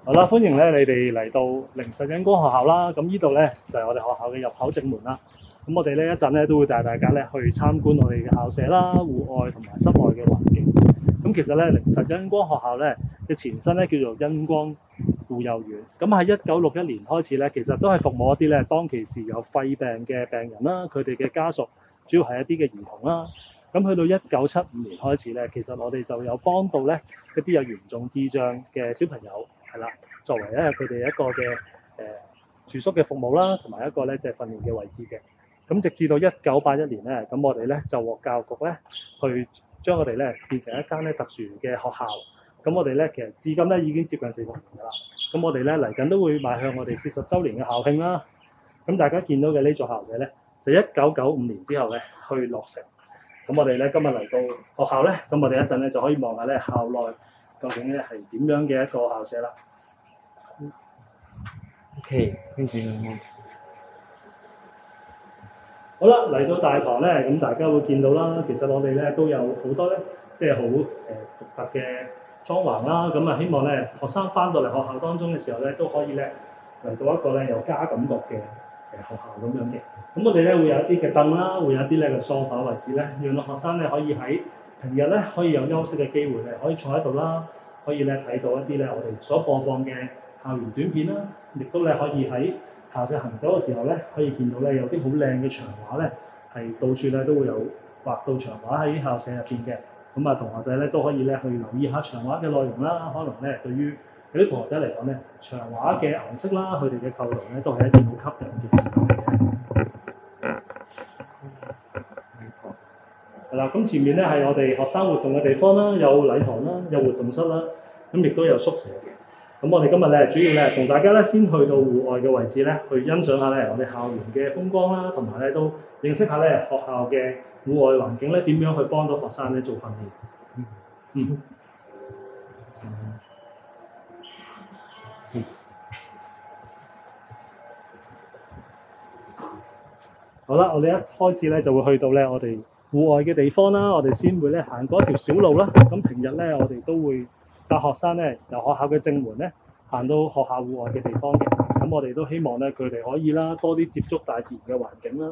好啦，歡迎咧你哋嚟到靈實恩光學校啦。咁呢度咧就係我哋學校嘅入口正門啦。咁我哋咧一陣咧都會帶大家咧去參觀我哋嘅校舍啦、戶外同埋室外嘅環境。咁其實咧靈實恩光學校咧嘅前身咧叫做恩光護幼院。咁喺1961年開始咧，其實都係服務一啲咧當其時有肺病嘅病人啦，佢哋嘅家屬，主要係一啲嘅兒童啦。咁去到1975年開始咧，其實我哋就有幫到咧一啲有嚴重智障嘅小朋友，係啦，作為咧佢哋一個嘅住宿嘅服務啦，同埋一個咧即係訓練嘅位置嘅。咁直至到1981年咧，咁我哋咧就獲教育局咧去將我哋咧變成一間咧特殊嘅學校。咁我哋咧其實至今咧已經接近40年㗎啦。咁我哋咧嚟緊都會邁向我哋40週年嘅校慶啦。咁大家見到嘅呢座校舍咧，就1995年之後咧去落成。咁我哋咧今日嚟到學校咧，咁我哋一陣咧就可以望下咧校內究竟咧係點樣嘅一個校舍啦。OK，thank you。好啦，嚟到大堂咧，咁大家會見到啦，其實我哋咧都有好多咧，即係好獨特嘅裝潢啦。咁啊，希望咧學生翻到嚟學校當中嘅時候咧，都可以咧嚟到一個咧有家感覺嘅學校咁樣嘅。咁我哋咧會有一啲嘅凳啦，會有一啲咧嘅梳化位置咧，讓到學生咧可以喺平日咧可以有休息嘅機會咧，可以坐喺度啦，可以咧睇到一啲咧我哋所播放嘅校園短片啦，亦都咧可以喺校舍行走嘅時候咧，可以見到咧有啲好靚嘅牆畫咧，係到處咧都會有畫到牆畫喺校舍入邊嘅。咁啊，同學仔咧都可以咧去留意下牆畫嘅內容啦。可能咧對於有啲同學仔嚟講咧，牆畫嘅顏色啦，佢哋嘅構圖咧都係一件好吸引嘅事嚟嘅。係啦，咁前面咧係我哋學生活動嘅地方啦，有禮堂啦，有活動室啦，咁亦都有宿舍嘅。咁我哋今日咧主要咧同大家咧先去到戶外嘅位置咧，去欣賞下咧我哋校園嘅風光啦，同埋咧都認識下咧學校嘅戶外環境咧點樣去幫到學生咧做訓練。好啦，我哋一開始咧就會去到咧我哋戶外嘅地方啦，我哋先會咧行過一條小路啦。咁平日咧我哋都會帶學生咧由學校嘅正門咧行到學校戶外嘅地方嘅。咁我哋都希望咧佢哋可以啦多啲接觸大自然嘅環境啦。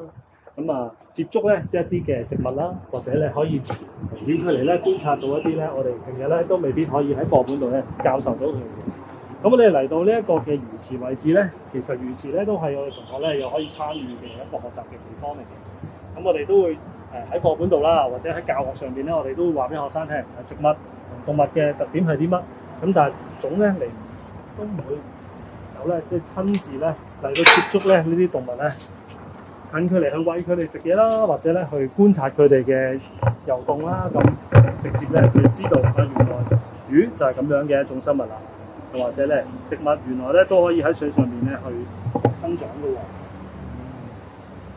咁啊接觸咧即係一啲嘅植物啦，或者咧可以遠距離咧觀察到一啲咧我哋平日咧都未必可以喺課本度咧教授到佢嘅。咁我哋嚟到呢一個嘅魚池位置咧，其實魚池咧都係我哋同學咧又可以參與嘅一個學習嘅地方嚟嘅。咁我哋都會喺課本度啦，或者喺教學上邊咧，我哋都會話俾學生聽植物同動物嘅特點係啲乜。咁但係總咧嚟都唔會有咧即係親自咧嚟到接觸咧呢啲動物咧，近距離去餵佢哋食嘢啦，或者咧去觀察佢哋嘅遊動啦。咁直接咧佢知道原來魚就係咁樣嘅一種生物啦。或者咧植物原來咧都可以喺水上面咧去生長嘅喎。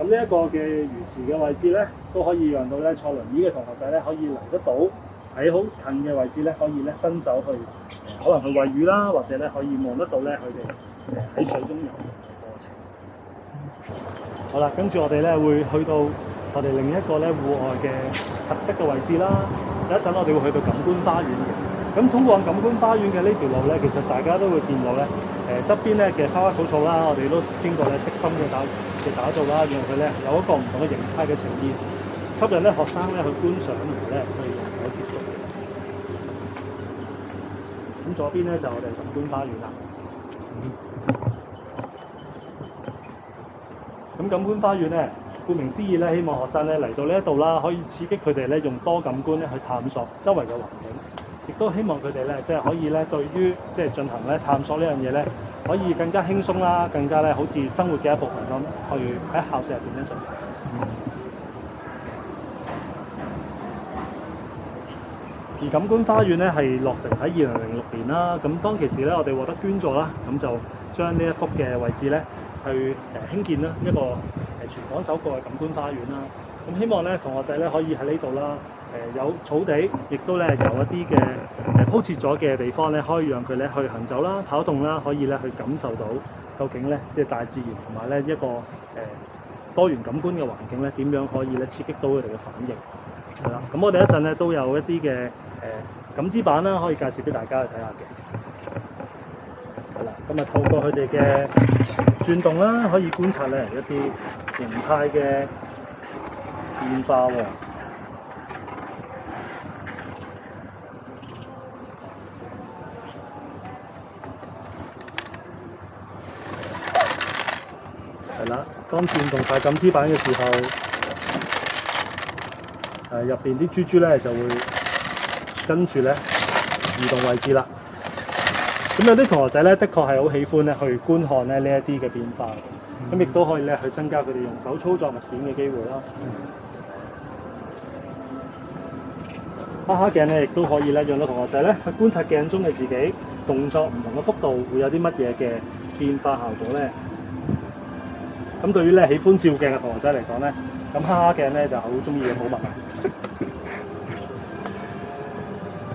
咁呢一個嘅魚池嘅位置咧，都可以讓到咧坐輪椅嘅同學仔咧可以嚟得到喺好近嘅位置咧，可以咧伸手去可能去餵魚啦，或者咧可以望得到咧佢哋喺水中游嘅過程。好啦，跟住我哋咧會去到我哋另一個咧戶外嘅特色嘅位置啦。有一陣我哋會去到錦官花園嘅。咁通往錦官花園嘅呢條路咧，其實大家都會見到咧，側邊咧嘅花花草草啦，我哋都經過咧精心嘅打造啦，讓佢咧有一個唔同嘅形態嘅呈現，吸引咧學生咧去觀賞同埋咧去用手接觸嘅。咁左邊咧就我哋錦官花園啦。咁錦官花園咧，顧名思義咧，希望學生咧嚟到呢一度啦，可以刺激佢哋咧用多感官咧去探索周圍嘅環境。亦都希望佢哋咧，即係可以咧，對於即係進行咧探索呢樣嘢咧，可以更加輕鬆啦，更加咧好似生活嘅一部分咁，去喺校舍入邊咧進行。而錦官花園咧係落成喺2006年啦，咁當其時咧我哋獲得捐助啦，咁就將呢一幅嘅位置咧去興建啦一個全港首個嘅錦官花園啦。咁希望咧同學仔咧可以喺呢度啦。有草地，亦都咧有一啲嘅鋪設咗嘅地方咧，可以讓佢咧去行走啦、跑動啦，可以咧去感受到究竟咧即係大自然同埋咧一個多元感官嘅環境咧，點樣可以咧刺激到佢哋嘅反應。係啦，咁我哋一陣咧都有一啲嘅感知板啦，可以介紹俾大家去睇下嘅。係啦，咁啊透過佢哋嘅轉動啦，可以觀察咧一啲形態嘅變化喎。係啦，當轉動快感知板嘅時候，入邊啲珠珠咧就會跟住咧移動位置啦。咁有啲同學仔咧，的確係好喜歡咧去觀看咧呢一啲嘅變化，咁亦都可以咧去增加佢哋用手操作物件嘅機會啦。哈哈鏡咧亦都可以咧讓到同學仔咧去觀察鏡中嘅自己動作唔同嘅幅度會有啲乜嘢嘅變化效果咧。咁對於咧喜歡照鏡嘅同學仔嚟講咧，咁哈哈鏡咧就好中意嘅寶物。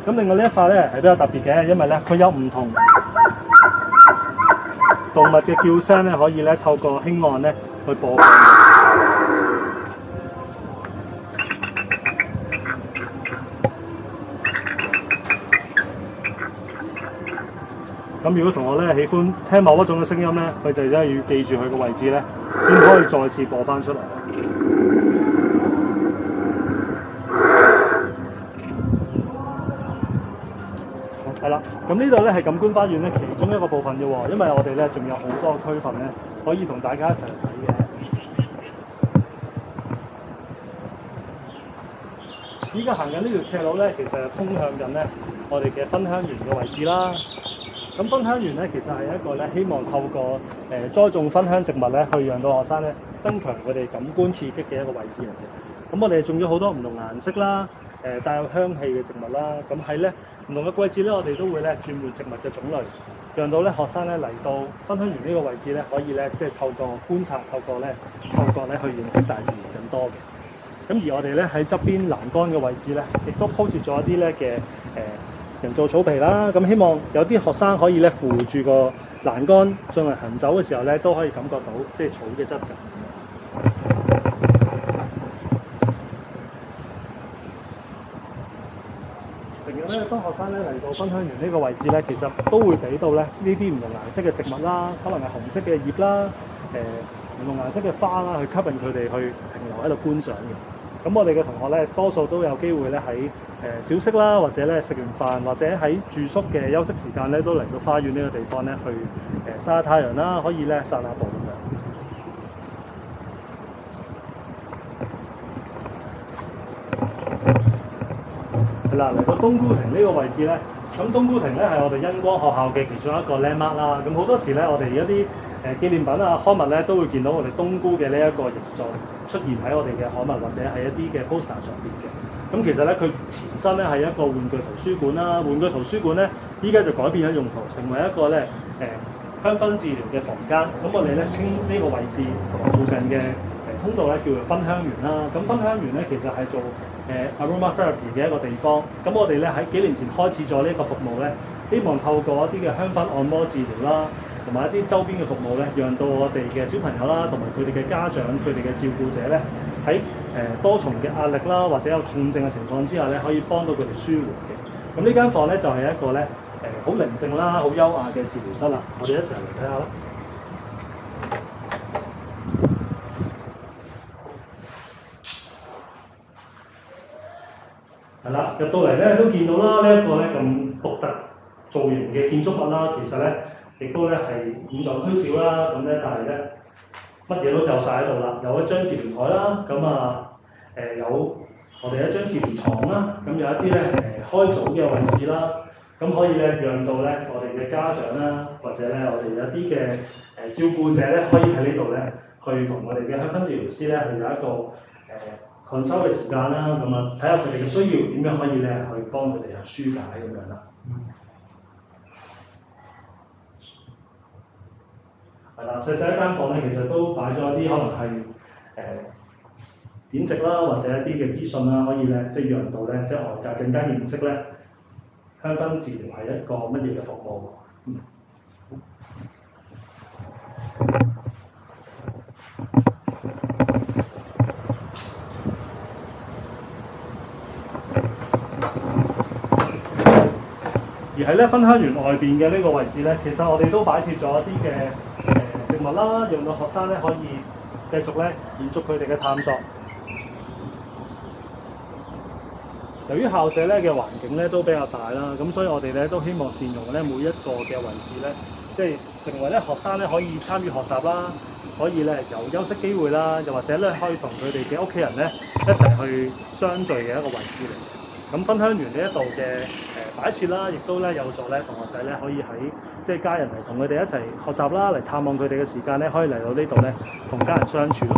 咁另外呢一塊咧係比較特別嘅，因為咧佢有唔同動物嘅叫聲咧，可以咧透過輕按咧去播放。咁如果同學咧喜歡聽某一種嘅聲音咧，佢就真係要記住佢個位置咧，先可以再次播翻出嚟。係啦，咁呢度咧係感官花園咧其中一個部分嘅喎，因為我哋咧仲有好多區分咧可以同大家一齊嚟睇嘅。依家行緊呢條斜路咧，其實係通向緊咧我哋嘅芬香園嘅位置啦。咁芬香園咧其實係一個咧希望透過栽種芬香植物咧，去讓到學生咧增強佢哋感官刺激嘅一個位置嚟嘅。咁我哋種咗好多唔同顏色啦，帶有香氣嘅植物啦。咁喺咧唔同嘅季節咧，我哋都會咧轉換植物嘅種類，讓到咧學生咧嚟到芬香園呢個位置咧，可以咧即係透過觀察、透過咧嗅覺咧去認識大自然更多嘅。咁而我哋咧喺側邊欄杆嘅位置咧，亦都鋪設咗一啲咧嘅人造草皮啦。咁希望有啲學生可以咧扶住個欄杆進行行走嘅時候咧，都可以感覺到即係草嘅質感。平日咧，當學生咧嚟到芬香園呢個位置咧，其實都會俾到咧呢啲唔同顏色嘅植物啦，可能係紅色嘅葉啦，唔同顏色嘅花啦，去吸引佢哋去停留喺度觀賞嘅。咁我哋嘅同學咧，多數都有機會咧喺小息啦，或者咧食完飯，或者喺住宿嘅休息時間咧，都嚟到花園呢個地方咧去曬下太陽啦，可以咧散下步咁樣。係啦，嚟到冬菇亭呢個位置咧，咁冬菇亭咧係我哋恩光學校嘅其中一個 landmark 啦。咁好多時咧，我哋一啲紀念品啊、刊物咧，都會見到我哋冬菇嘅呢一個形狀出現喺我哋嘅刊物或者係一啲嘅 poster 上邊嘅。咁其實咧，佢前身咧係一個玩具圖書館啦。玩具圖書館咧，依家就改變咗用途，成為一個咧香薰治療嘅房間。咁我哋咧稱呢個位置同埋附近嘅通道咧叫做芬香園啦。咁芬香園咧其實係做aromatherapy 嘅一個地方。咁我哋咧喺幾年前開始咗呢個服務咧，希望透過一啲嘅香薰按摩治療啦，同埋一啲周邊嘅服務咧，讓到我哋嘅小朋友啦，同埋佢哋嘅家長、佢哋嘅照顧者咧，喺多重嘅壓力啦，或者有痛症嘅情況之下咧，可以幫到佢哋舒緩嘅。咁呢間房咧就係一個咧好寧靜啦、好優雅嘅治療室啦。我哋一齊嚟睇下啦。係啦，入到嚟咧都見到啦，呢一個咧咁獨特造型嘅建築物啦，其實咧亦都咧係五臟俱少啦，咁咧但係咧乜嘢都就晒喺度啦，有一張治療台啦，咁有我哋一張治療床啦，咁有一啲咧開組嘅位置啦，咁可以咧讓到咧我哋嘅家長啦，或者咧我哋有啲嘅照顧者咧，可以喺呢度咧去同我哋嘅香薰治療師咧去有一個consult嘅時間啦，咁睇下佢哋嘅需要點樣可以咧去幫佢哋疏解咁樣啦。係啦，細細一間房咧，其實都擺咗一啲可能係典籍啦，或者一啲嘅資訊啦，可以咧即係讓到咧即係外界更加認識咧香薰治療係一個乜嘢嘅服務。而而喺咧分香園外邊嘅呢個位置咧，其實我哋都擺設咗一啲嘅植物啦，讓到學生咧可以繼續咧延續佢哋嘅探索。由於校舍咧嘅環境咧都比較大啦，咁所以我哋咧都希望善用咧每一個嘅位置咧，即係成為咧學生咧可以參與學習啦，可以咧有休息機會啦，又或者咧可以同佢哋嘅屋企人咧一齊去相聚嘅一個位置嚟嘅。咁分香園呢一度嘅擺設啦，亦都咧有助咧同學仔咧可以喺即係家人嚟同佢哋一齊學習啦，嚟探望佢哋嘅時間咧，可以嚟到呢度咧同家人相處咯。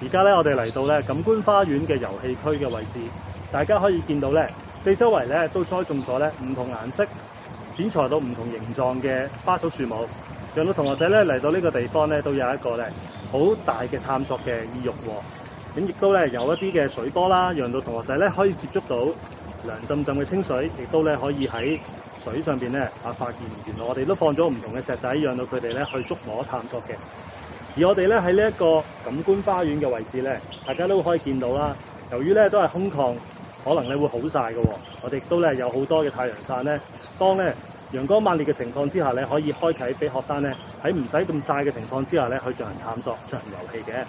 而家咧，我哋嚟到咧錦官花園嘅遊戲區嘅位置，大家可以見到咧，四周圍咧都栽種咗咧唔同顏色、剪裁到唔同形狀嘅花草樹木，讓到同學仔咧嚟到呢個地方咧，都有一個咧好大嘅探索嘅意欲喎。咁亦都咧有一啲嘅水波啦，讓到同學仔咧可以接觸到涼浸浸嘅清水，亦都咧可以喺水上邊咧發現原來我哋都放咗唔同嘅石仔，讓到佢哋咧去觸摸探索嘅。而我哋咧喺呢一個錦官花園嘅位置咧，大家都可以見到啦。由於咧都係空曠，可能咧會好曬嘅喎。我哋亦都咧有好多嘅太陽傘咧，當咧陽光猛烈嘅情況之下咧，可以開啓俾學生咧喺唔使咁曬嘅情況之下咧去進行探索、進行遊戲嘅。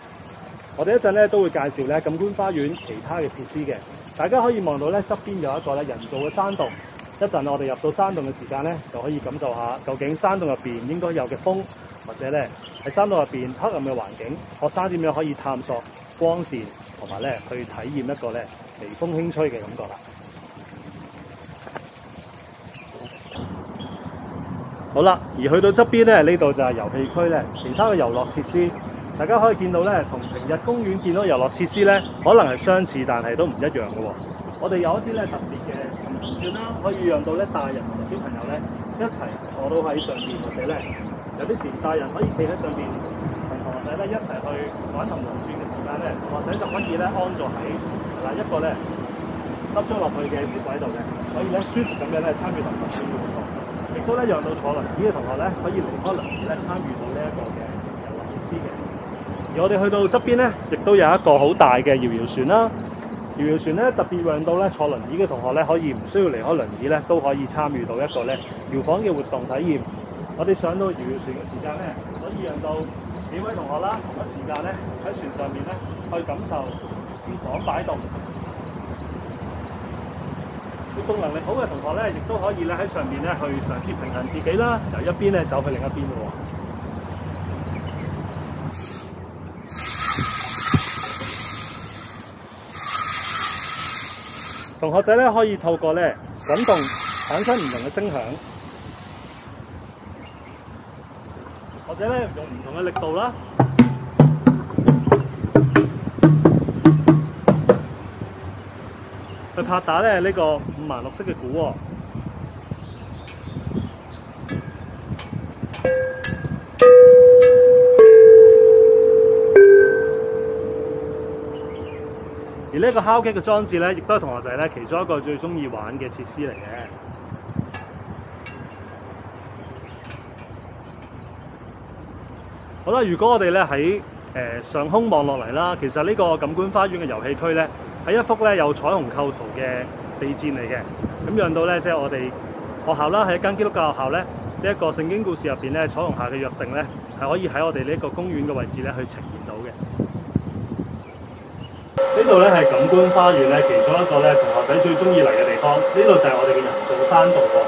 我哋一陣咧都會介紹咧錦官花園其他嘅設施嘅，大家可以望到咧側邊有一個咧人造嘅山洞。一陣我哋入到山洞嘅時間咧，就可以感受下究竟山洞入邊應該有嘅風，或者咧喺山洞入邊黑暗嘅環境，學生點樣可以探索光線，同埋咧去體驗一個咧微風輕吹嘅感覺啦。好啦，而去到側邊咧，呢度就係遊戲區咧，其他嘅遊樂設施，大家可以見到咧，同平日公園見到遊樂設施咧，可能係相似，但係都唔一樣嘅喎。我哋有一啲咧特別嘅遊船啦，可以讓到咧大人同埋小朋友咧一齊坐到喺上邊，或者咧有啲時大人可以企喺上邊，同同學仔咧一齊去玩騰龍轉嘅時間咧，同學仔就可以咧安坐喺一個咧凹咗落去嘅雪位度嘅，可以咧舒服咁樣咧參與騰龍轉嘅活動，亦都咧讓到坐輪椅嘅同學咧可以離開輪椅咧參與到呢一個嘅遊樂設施嘅。而我哋去到側邊咧，亦都有一個好大嘅搖搖船啦。搖搖船咧特別讓到咧坐輪椅嘅同學咧可以唔需要離開輪椅咧，都可以參與到一個咧搖晃嘅活動體驗。我哋上到搖搖船嘅時間咧，可以讓到幾位同學啦同一時間咧喺船上面咧去感受搖晃擺動。活動能力好嘅同學咧，亦都可以咧喺上面咧去嘗試平衡自己啦，由一邊咧走去另一邊嘅喎。同學仔咧可以透過咧滾動產生唔同嘅聲響，或者咧用唔同嘅力度啦，去拍打咧呢個五顏六色嘅鼓喎。而呢個敲擊嘅裝置咧，亦都係同學仔咧其中一個最中意玩嘅設施嚟嘅。好啦，如果我哋咧喺上空望落嚟啦，其實呢個錦官花園嘅遊戲區咧，係一幅咧有彩虹構圖嘅地氈嚟嘅。咁讓到咧即係我哋學校啦，係一間基督教學校咧，呢一個聖經故事入邊咧彩虹下嘅約定咧，係可以喺我哋呢一個公園嘅位置咧去呈現到嘅。呢度咧係錦官花園咧其中一個咧同學仔最中意嚟嘅地方，呢度就係我哋嘅人造山洞喎。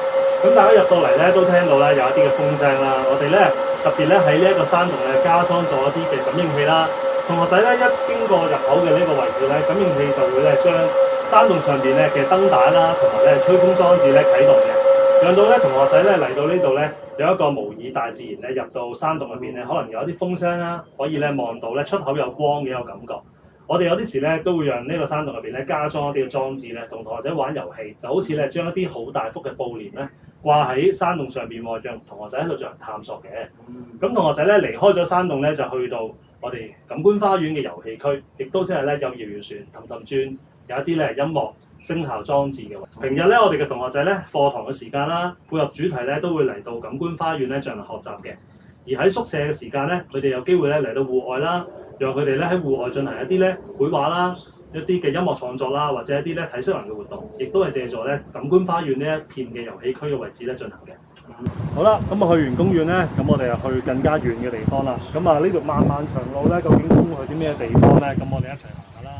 咁大家入到嚟咧都聽到咧有一啲嘅風聲啦。我哋咧特別咧喺呢一個山洞咧加裝咗一啲嘅感應器啦。同學仔咧一經過入口嘅呢個位置咧，感應器就會咧將山洞上邊咧嘅燈帶啦同埋咧吹風裝置咧啟動嘅，讓到咧同學仔咧嚟到呢度咧有一個模擬大自然咧入到山洞入邊咧，可能有一啲風聲啦，可以咧望到咧出口有光嘅一個感覺。我哋有啲時咧都會讓呢個山洞入邊咧加裝一啲嘅裝置咧，同同學仔玩遊戲，就好似咧將一啲好大幅嘅布簾咧掛喺山洞上邊，讓同學仔喺度進行探索嘅。咁同學仔咧離開咗山洞咧，就去到我哋錦官花園嘅遊戲區，亦都即係咧有搖搖船、氹氹轉，有一啲咧音樂聲效裝置嘅。平日咧我哋嘅同學仔咧課堂嘅時間啦，配合主題咧都會嚟到錦官花園咧進行學習嘅。而喺宿舍嘅時間咧，佢哋有機會咧嚟到戶外啦，讓佢哋咧喺戶外進行一啲咧繪畫啦、一啲嘅音樂創作啦，或者一啲咧體適能嘅活動，亦都係借助咧錦官花園呢一片嘅遊戲區嘅位置咧進行嘅。好啦，咁啊去完公園咧，咁我哋又去更加遠嘅地方啦。咁啊呢條漫漫長路咧，究竟通去啲咩地方咧？咁我哋一齊行下啦。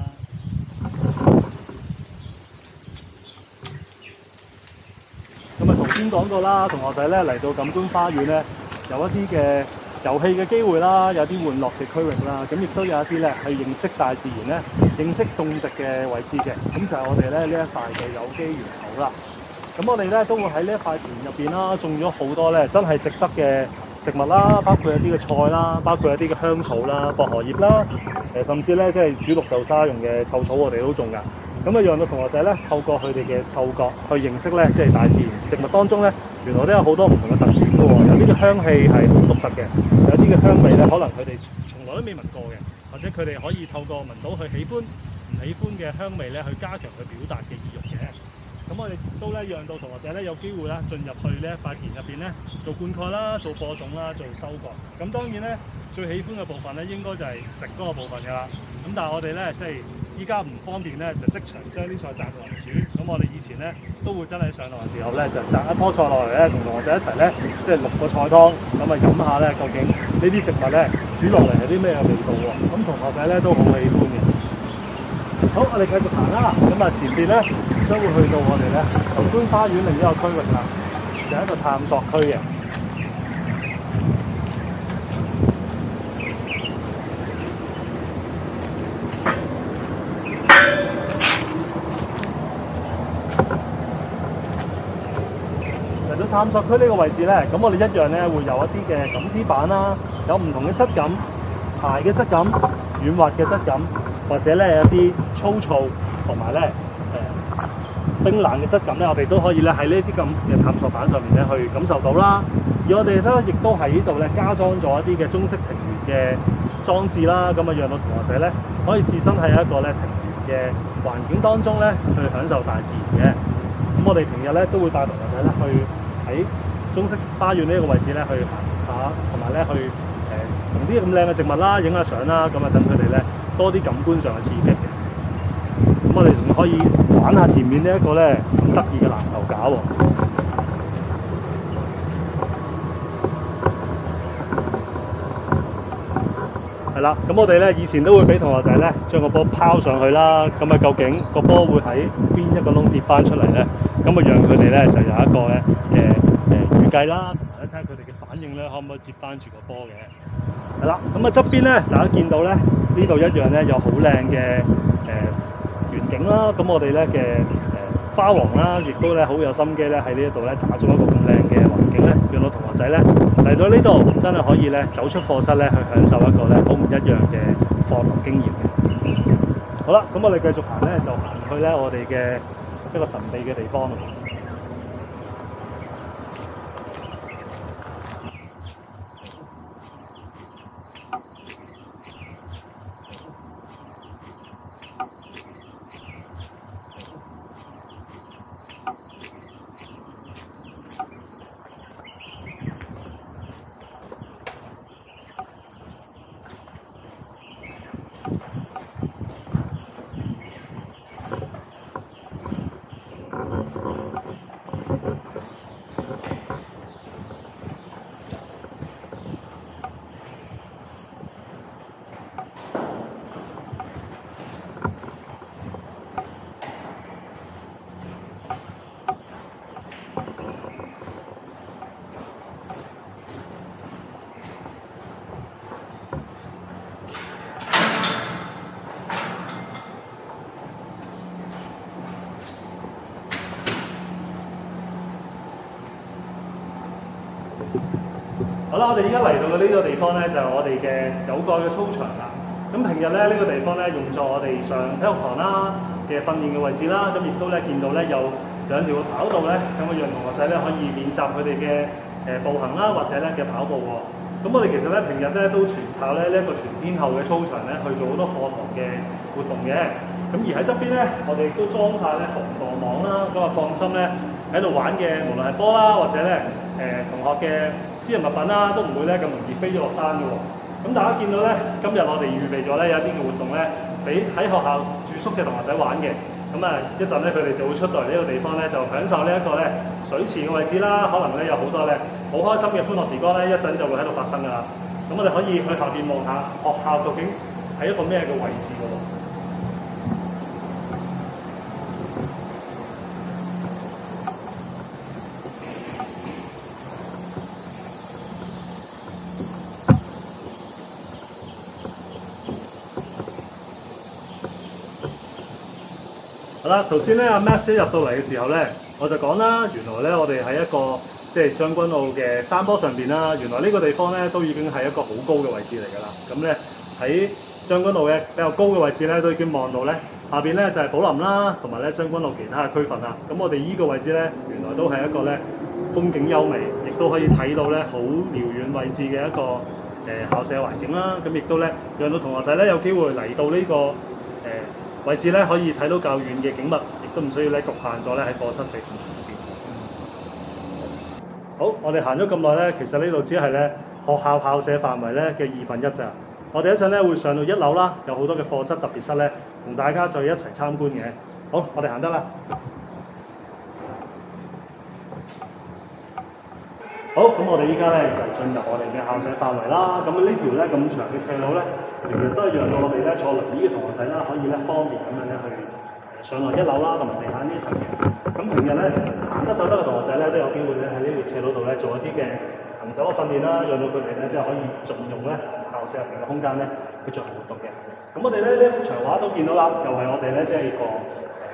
咁啊頭先講過啦，同學仔咧嚟到錦官花園咧，有一啲嘅遊戲嘅機會啦，有啲玩樂嘅區域啦，咁亦都有一啲咧係認識大自然咧、認識種植嘅位置嘅。咁就係我哋咧呢一塊嘅有機園口啦。咁我哋咧都會喺呢一塊田入邊啦，種咗好多咧真係食得嘅植物啦，包括一啲嘅菜啦，包括一啲嘅香草啦、薄荷葉啦，甚至咧即係煮綠豆沙用嘅臭草，我哋都種㗎。咁啊，讓到同學仔咧透過佢哋嘅嗅覺去認識咧，即係大自然植物當中咧，原來都有好多唔同嘅特點嘅喎。有啲嘅香氣係好獨特嘅，有啲嘅香味咧，可能佢哋從來都未聞過嘅，或者佢哋可以透過聞到佢喜歡唔喜歡嘅香味咧，去加強佢表達嘅意欲嘅。咁我哋都咧讓到同學仔咧有機會啦進入去呢一塊田入邊咧做灌溉啦、做播種啦、做收割。咁當然咧最喜歡嘅部分咧應該就係食嗰個部分㗎啦。咁但係我哋咧即係依家唔方便咧，就即場將啲菜摘落嚟煮。咁我哋以前咧都會真係上堂嘅時候咧，就摘一樖菜落嚟咧，同同學仔一齊咧，即係淥個菜湯，咁啊飲下咧，究竟呢啲植物咧煮落嚟係啲咩味道喎？咁同學仔咧都好喜歡嘅。好，我哋繼續行啦。咁啊前邊咧將會去到我哋咧錦官花園另一個區域啦，就係一個探索區嘅。探索區呢個位置咧，咁我哋一樣咧會有一啲嘅感知板啦，有唔同嘅質感，鞋嘅質感、軟滑嘅質感，或者咧有啲粗糙同埋咧冰冷嘅質感咧，我哋都可以咧喺呢啲咁嘅探索板上面咧去感受到啦。而我哋咧亦都喺呢度咧加裝咗一啲嘅中式庭園嘅裝置啦，咁啊讓到同學仔咧可以置身喺一個咧庭園嘅環境當中咧去享受大自然嘅。咁我哋平日咧都會帶同學仔咧去喺中式花園呢一個位置咧去行下，同埋咧去同啲咁靚嘅植物啦影下相啦，咁啊等佢哋咧多啲感官上嘅刺激嘅。咁我哋仲可以玩下前面呢一個咧咁得意嘅籃球架喎。係啦，咁我哋咧以前都會俾同學仔咧將個波拋上去啦，咁啊究竟個波會喺邊一個窿跌翻出嚟咧？咁啊讓佢哋咧就有一個咧預計啦，同埋咧睇下佢哋嘅反應咧，可唔可以接翻住個波嘅？係啦，咁啊側邊咧，大家見到咧呢度一樣咧有好靚嘅園景啦。咁我哋咧嘅花王啦，亦都咧好有心機咧喺呢一度咧打造一個咁靚嘅環境咧，讓到同學仔咧嚟到呢度真係可以咧走出課室咧去享受一個咧好唔一樣嘅課堂經驗嘅。好啦，咁我哋繼續行咧，就行去咧我哋嘅一個神秘嘅地方啦。好啦，我哋而家嚟到嘅呢個地方咧，就係我哋嘅有蓋嘅操場啦。咁平日咧呢個地方咧用作我哋上體育堂啦嘅訓練嘅位置啦。咁亦都咧見到咧有兩條嘅跑道咧，咁啊讓同學仔咧可以練習佢哋嘅步行啦，或者咧嘅跑步喎。咁我哋其實咧平日咧都全靠咧呢一個全天候嘅操場咧去做好多課堂嘅活動嘅。咁而喺側邊咧，我哋亦都裝晒咧防墮網啦。咁啊放心咧喺度玩嘅，無論係波啦，或者咧同學嘅私人物品啦，都唔會咧咁容易飛咗落山嘅喎。咁大家見到咧，今日我哋預備咗咧有啲嘅活動咧，俾喺學校住宿嘅同學仔玩嘅。咁啊，一陣咧佢哋就會出到嚟呢個地方咧，就享受呢一個咧水池嘅位置啦。可能咧有好多咧好開心嘅歡樂時光咧，一陣就會喺度發生㗎啦。咁我哋可以去下邊望下學校究竟係一個咩嘅位置㗎喎。好啦，頭先咧阿 Max 一入到嚟嘅時候咧，我就講啦，原來咧我哋喺一個即係將軍澳嘅山坡上邊啦。原來呢個地方咧都已經係一個好高嘅位置嚟㗎啦。咁咧喺將軍澳嘅比較高嘅位置咧，都已經望到咧下邊咧就係寶林啦，同埋咧將軍澳其他嘅區份啦。咁我哋依個位置咧，原來都係一個咧風景優美，亦都可以睇到咧好遙遠位置嘅一個校舍環境啦。咁亦都咧讓到同學仔咧有機會嚟到呢個位置咧，可以睇到較遠嘅景物，亦都唔需要咧局限咗咧喺課室四面牆入邊。好，我哋行咗咁耐咧，其實呢度只係咧學校校舍範圍咧嘅1/2咋。我哋一陣咧會上到1樓啦，有好多嘅課室特別室咧，同大家再一齊參觀嘅。好，我哋行得啦。好，咁我哋依家咧就進入我哋嘅校舍範圍啦。咁呢條咧咁長嘅斜路咧，其實都係讓到我哋咧坐輪椅嘅同學仔啦，可以咧方便咁樣咧去上落1樓啦，同埋地下呢層嘅。咁平日咧行得走得嘅同學仔咧，都有機會咧喺呢條斜路度咧做一啲嘅行走嘅訓練啦，讓到佢哋咧即係可以盡用咧校舍入邊嘅空間咧去進行活動嘅。咁我哋咧呢幅牆畫都見到啦，又係我哋咧即係個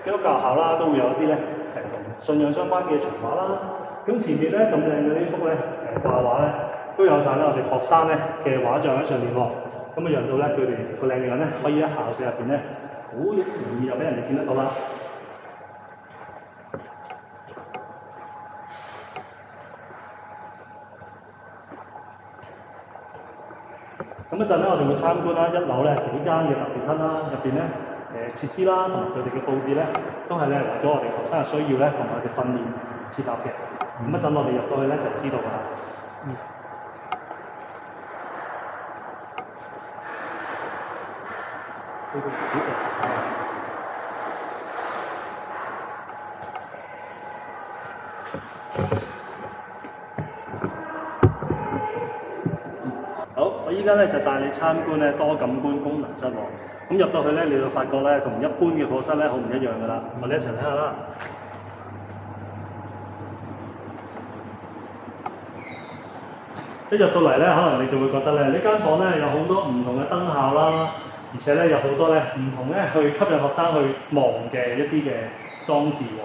基督教學校啦，都會有一啲咧同信仰相關嘅牆畫啦。咁前面咧咁靚嘅呢幅咧掛畫咧，都有晒咧我哋學生咧嘅畫像喺上面喎。咁啊讓到咧佢哋個靚嘅人咧，可以喺校舍入邊咧好容易就俾人哋見得到啦。咁一陣咧，我哋會參觀啦，1樓咧幾間嘅特別室啦，入邊咧設施啦，同埋佢哋嘅佈置咧，都係咧為咗我哋學生嘅需要咧，同埋我哋訓練設立嘅。咁一陣我哋入到去咧就知道㗎啦。好，我依家咧就帶你參觀咧多感官功能室喎。咁入到去咧，你就發覺咧同一般嘅課室咧好唔一樣㗎啦。我哋一齊睇下啦。一入到嚟咧，可能你就會覺得咧，呢間房咧有好多唔同嘅燈效啦，而且咧有好多咧唔同咧去吸引學生去望嘅一啲嘅裝置喎。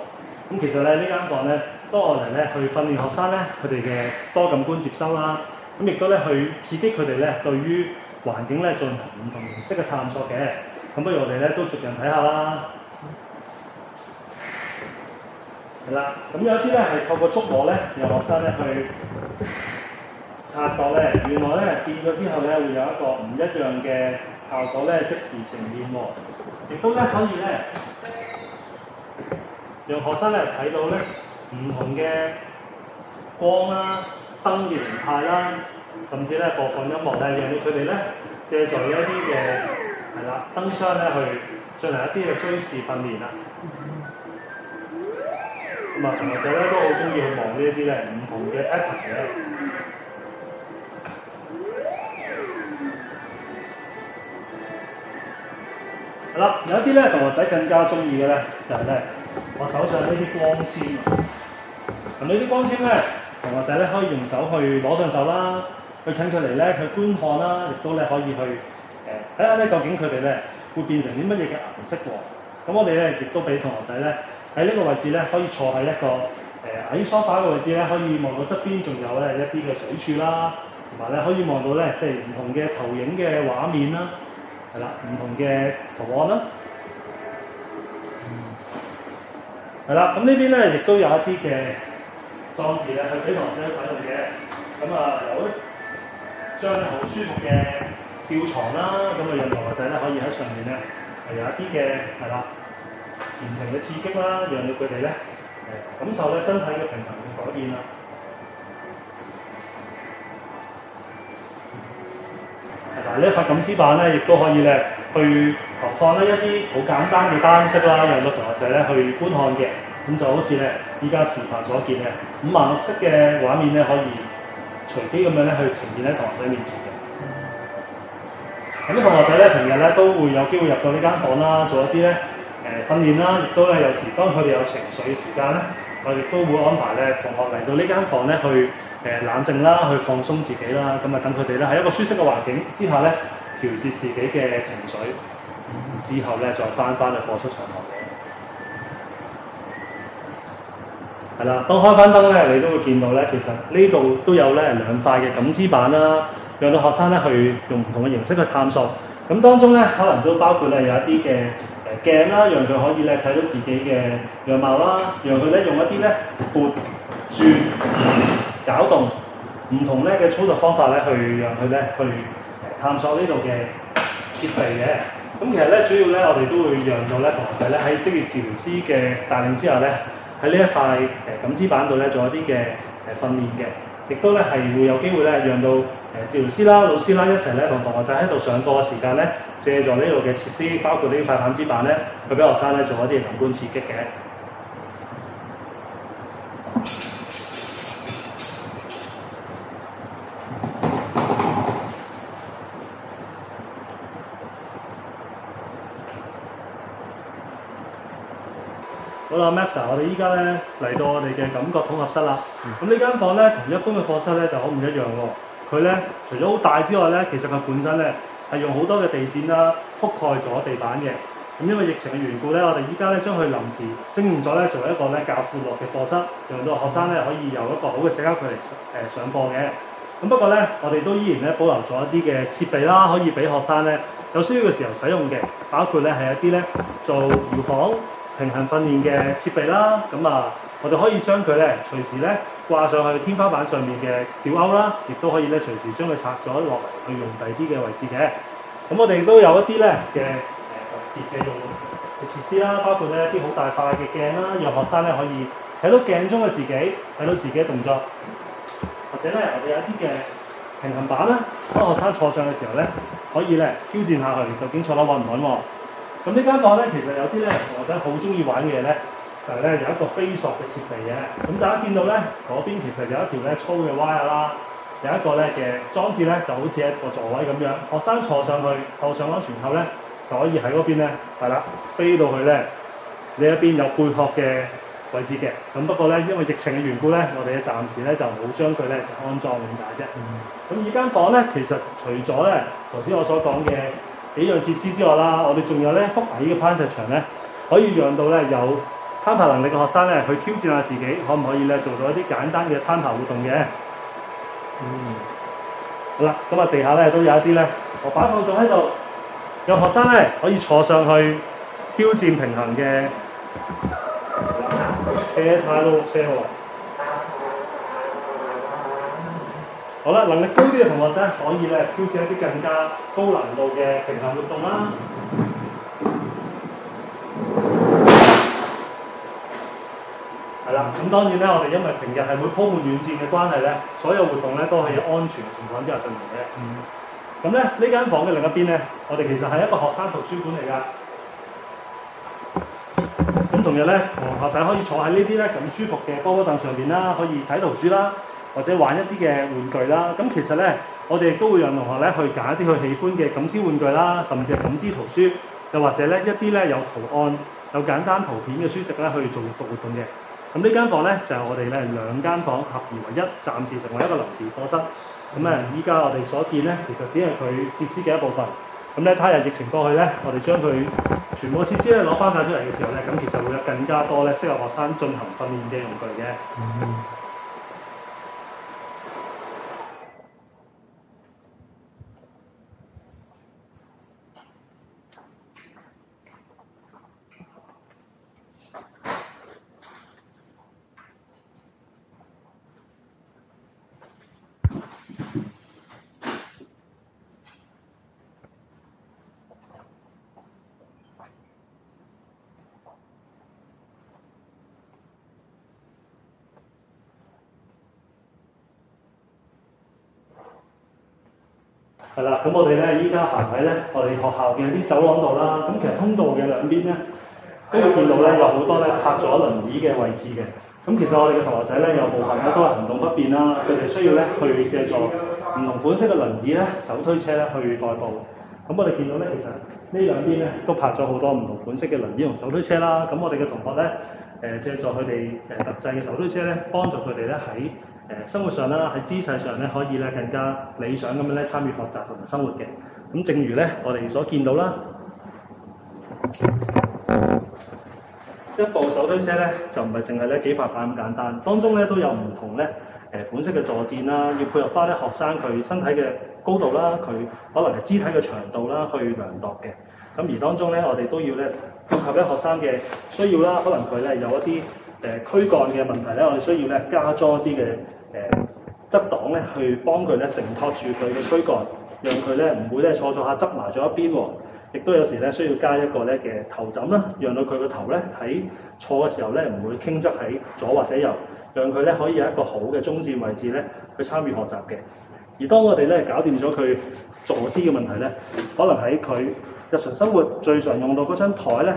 咁其實咧呢間房咧，當我哋咧去訓練學生咧佢哋嘅多感官接收啦，咁亦都咧去刺激佢哋咧對於環境咧進行唔同形式嘅探索嘅。咁不如我哋咧都逐樣睇下啦。係啦，咁有一啲咧係透過觸摸咧，由學生咧去察覺咧，原來咧變咗之後咧會有一個唔一樣嘅效果咧，即時呈現喎。亦都咧可以咧讓學生咧睇到咧唔同嘅光啦、燈嘅形態啦，甚至咧播放音樂咧，讓到佢哋咧借助一啲嘅燈箱咧去進行一啲嘅追視訓練啦。咁啊，同學仔咧都好中意去望呢一啲咧唔同嘅 pattern 嘅。係啦，有一啲咧同學仔更加中意嘅咧，就係咧我手上呢啲光纖啊。咁呢啲光纖咧，同學仔咧可以用手去攞上手啦，去近距離咧去觀看啦，亦都咧可以去睇下咧究竟佢哋咧會變成啲乜嘢嘅顏色喎。咁我哋咧亦都俾同學仔咧喺呢個位置咧可以坐喺一個矮梳化嘅位置咧，可以望到側邊仲有咧一啲嘅水柱啦，同埋咧可以望到咧即係唔同嘅投影嘅畫面啦。係啦，唔同嘅圖案啦，係啦，咁呢邊咧亦都有一啲嘅裝置咧，去俾同學仔使用嘅。咁啊，有一張好舒服嘅吊床啦，咁啊讓同學仔咧可以喺上面咧係有一啲嘅前庭嘅刺激啦，讓到佢哋咧感受咧身體嘅平衡嘅改變啦。嗱，呢一塊錦紙板咧，亦都可以咧去投放咧一啲好簡單嘅單色啦，讓到同學仔咧去觀看嘅。咁就好似咧依家示範所見嘅5顏6色嘅畫面咧，可以隨機咁樣咧去呈現喺同學仔面前嘅。咁啲同學仔咧平日咧都會有機會入到呢間房啦，做一啲咧訓練啦，亦都咧有時當佢哋有情緒嘅時間咧，我哋都會安排咧同學嚟到呢間房咧去冷靜啦，去放鬆自己啦，咁啊等佢哋咧喺一個舒適嘅環境之下咧調節自己嘅情緒，之後咧再翻去課室上堂嘅。係啦，當開翻燈咧，你都會見到咧，其實呢度都有咧2塊嘅錦紙板啦，讓到學生咧去用唔同嘅形式去探索。咁當中咧，可能都包括咧有一啲嘅鏡啦，讓佢可以咧睇到自己嘅樣貌啦，讓佢咧用一啲咧撥、轉、攪動唔同咧嘅操作方法咧，去讓佢咧去探索呢度嘅設備嘅。咁其實咧，主要咧我哋都會讓到咧同學仔咧喺職業治療師嘅帶領之下咧，喺呢一塊錦紙板度咧做一啲嘅訓練嘅，亦都咧係會有機會咧讓到治療師啦、老師啦一齊咧同同學仔喺度上課嘅時間咧，借助呢度嘅設施，包括呢塊錦紙板咧，去俾學生咧做一啲感官刺激嘅。好啦 ，Max， 我哋依家咧嚟到我哋嘅感覺統合室啦。咁呢間房咧同一般嘅課室咧就好唔一樣喎。佢咧除咗好大之外咧，其實佢本身咧係用好多嘅地氈啦覆蓋咗地板嘅。咁因為疫情嘅緣故咧，我哋依家咧將佢臨時徵用咗咧，做一個咧較闊落嘅課室，讓到學生咧可以有一個好嘅社交距離上課嘅。咁不過咧，我哋都依然咧保留咗一啲嘅設備啦，可以俾學生咧有需要嘅時候使用嘅，包括咧係一啲咧做搖晃平衡訓練嘅設備啦，咁啊，我哋可以將佢咧隨時咧掛上去天花板上面嘅吊鈎啦，亦都可以咧隨時將佢拆咗落嚟去用第啲嘅位置嘅。咁我哋都有一啲咧嘅特別嘅用嘅設施啦，包括咧一啲好大塊嘅鏡啦，讓學生咧可以睇到鏡中嘅自己，睇到自己嘅動作，或者咧我哋有一啲嘅平衡板啦，當學生坐上嘅時候咧，可以咧挑戰下佢究竟坐得穩唔穩喎。咁呢間房咧，其實有啲咧同學仔好中意玩嘅嘢咧，就係咧有一個飛索嘅設備嘅。咁大家見到咧，嗰邊其實有一條咧粗嘅 wire 啦，有一個咧嘅裝置咧，就好似一個座位咁樣。學生坐上去，扣上安全扣咧，就可以喺嗰邊咧，係啦，飛到去咧呢一邊有貝殼嘅位置嘅。咁不過咧，因為疫情嘅緣故咧，我哋暫時咧就冇將佢咧就安裝咁解啫。咁而間房咧，其實除咗咧頭先我所講嘅幾樣設施之外啦，我哋仲有咧幅矮嘅攀石牆咧，可以讓到咧有攀爬能力嘅學生咧去挑戰下自己，可唔可以咧做到一啲簡單嘅攀爬活動嘅。好啦，咁啊地下咧都有一啲咧，我擺放咗喺度，有學生咧可以坐上去挑戰平衡嘅車胎咯，車喎。好啦，能力高啲嘅同學仔可以咧挑戰一啲更加高難度嘅平衡活動啦。係啦，咁當然咧，我哋因為平日係會鋪滿軟墊嘅關係咧，所有活動咧都係喺安全嘅情況之下進行嘅。咁咧呢間房嘅另一邊咧，我哋其實係一個學生圖書館嚟㗎。咁同日咧，同學仔可以坐喺呢啲咧咁舒服嘅波波凳上邊啦，可以睇圖書啦。或者玩一啲嘅玩具啦，咁其實咧，我哋亦都會讓同學咧去揀一啲佢喜歡嘅感知玩具啦，甚至係感知圖書，又或者咧一啲咧有圖案、有簡單圖片嘅書籍咧去做閱讀活動嘅。咁呢間房咧就係我哋咧2間房合而為一，暫時成為一個臨時課室。咁依家我哋所見咧，其實只係佢設施嘅一部分。咁咧，他日疫情過去咧，我哋將佢全部設施咧攞翻晒出嚟嘅時候咧，咁其實會有更加多咧適合學生進行訓練嘅用具嘅。係啦，咁我哋咧依家行喺咧我哋學校嘅啲走廊度啦，咁其實通道嘅兩邊咧都會見到咧有好多咧泊咗輪椅嘅位置嘅。咁其實我哋嘅同學仔咧有部分咧都係行動不便啦，佢哋需要咧去借助唔同款式嘅輪椅咧、手推車咧去代步。咁我哋見到咧，其實呢兩邊咧都泊咗好多唔同款式嘅輪椅同手推車啦。咁我哋嘅同學咧借助佢哋特製嘅手推車咧，幫助佢哋咧喺生活上啦，喺姿勢上咧可以咧更加理想咁樣咧參與學習同埋生活嘅。咁正如咧我哋所見到啦，一部手推車咧就唔係淨係咧幾塊板咁簡單，當中咧都有唔同咧款式嘅坐墊啦，要配合翻咧學生佢身體嘅高度啦，佢可能係肢體嘅長度啦去量度嘅。咁而當中咧我哋都要咧顧及咧學生嘅需要啦，可能佢咧有一啲軀幹嘅問題咧，我哋需要咧加裝一啲嘅側擋咧，去幫佢咧承托住佢嘅軀幹，讓佢咧唔會咧坐下側埋咗一邊喎。亦都有時咧需要加一個咧嘅頭枕啦，讓到佢個頭咧喺坐嘅時候咧唔會傾側喺左或者右，讓佢咧可以有一個好嘅中線位置咧去參與學習嘅。而當我哋咧搞掂咗佢坐姿嘅問題咧，可能喺佢日常生活最常用到嗰張台咧，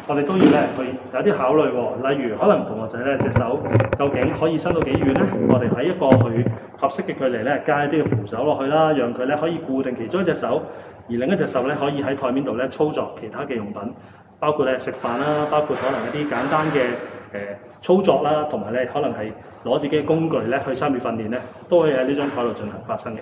我哋都要咧去有啲考慮喎。例如可能同學仔咧隻手究竟可以伸到幾遠咧？我哋喺一個佢合適嘅距離咧加一啲嘅扶手落去啦，讓佢咧可以固定其中一隻手，而另一隻手咧可以喺台面度咧操作其他嘅用品，包括咧食飯啦，包括可能一啲簡單嘅操作啦，同埋咧可能係攞自己嘅工具咧去參與訓練咧，都可以喺呢張台度進行發生嘅。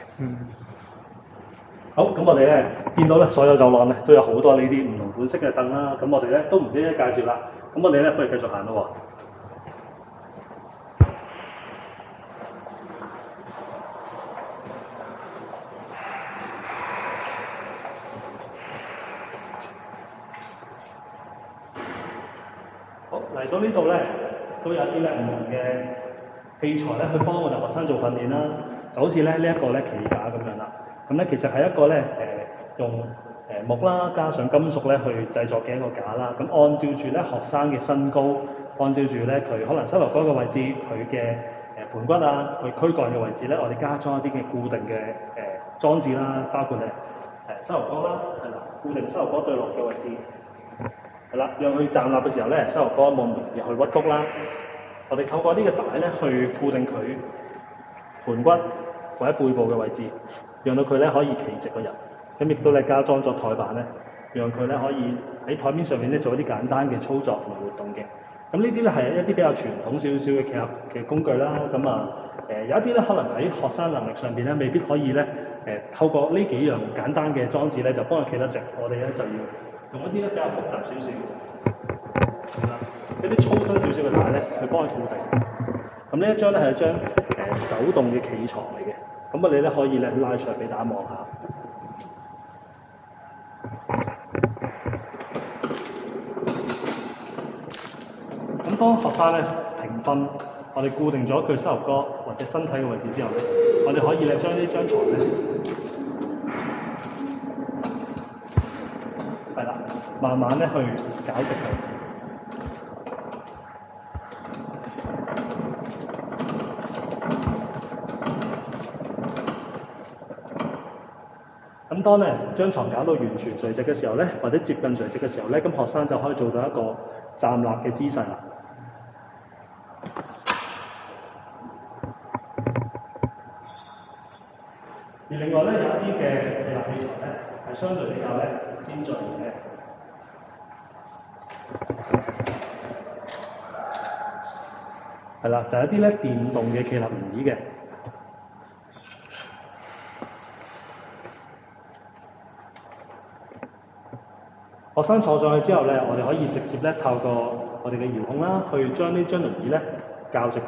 好，咁我哋咧見到咧所有走廊咧都有好多呢啲唔同款式嘅凳啦，咁我哋咧都唔一一介紹啦。咁我哋咧不如繼續行咯喎。好，嚟到呢度咧都有啲咧唔同嘅器材咧去幫我哋學生做訓練啦，就好似咧呢一個咧企架咁樣啦。咁咧其實係一個咧用木啦加上金屬咧去製作嘅一個架啦。咁按照住咧學生嘅身高，按照住咧佢可能膝頭哥嘅位置，佢嘅盤骨啊，佢軀幹嘅位置咧，我哋加裝一啲嘅固定嘅裝置啦，包括膝頭哥啦，係啦，固定膝頭哥對落嘅位置，係啦，讓佢站立嘅時候咧，膝頭哥冇咁容易去屈曲啦。我哋透過呢個帶咧去固定佢盤骨或者背部嘅位置，讓到佢咧可以企直個人。咁亦都咧加裝咗台板咧，讓佢咧可以喺台面上面咧做一啲簡單嘅操作同埋活動嘅。咁呢啲咧係一啲比較傳統少少嘅企立嘅工具啦。咁有一啲咧可能喺學生能力上邊咧未必可以咧透過呢幾樣簡單嘅裝置咧就幫佢企得直。我哋咧就要用一啲咧比較複雜少少，一啲粗身少少嘅帶咧去幫佢固定。咁呢一張咧係一張手動嘅企床嚟嘅。咁我哋咧可以咧拉出嚟俾大家望下。咁當學生咧平瞓，我哋固定咗佢膝頭哥或者身體嘅位置之後咧，我哋可以咧將呢張床咧係啦，慢慢咧去搞直佢。咁當咧將床搞到完全垂直嘅時候咧，或者接近垂直嘅時候咧，咁學生就可以做到一個站立嘅姿勢啦。而另外咧有一啲嘅企立器材咧係相對比較咧先進嘅，係啦，就係一啲咧電動嘅企立輪椅嘅。學生坐上去之後咧，我哋可以直接咧透過我哋嘅遙控啦，去將呢張輪椅咧校直佢。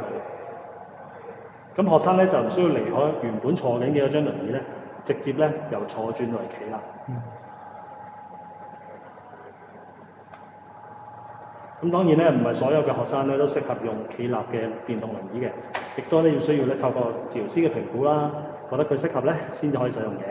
咁學生咧就唔需要離開原本坐緊嘅嗰張輪椅咧，直接咧由坐轉嚟企啦。咁當然咧，唔係所有嘅學生咧都適合用企立嘅電動輪椅嘅，亦都咧要需要咧透過治療師嘅評估啦，覺得佢適合咧先至可以使用嘅。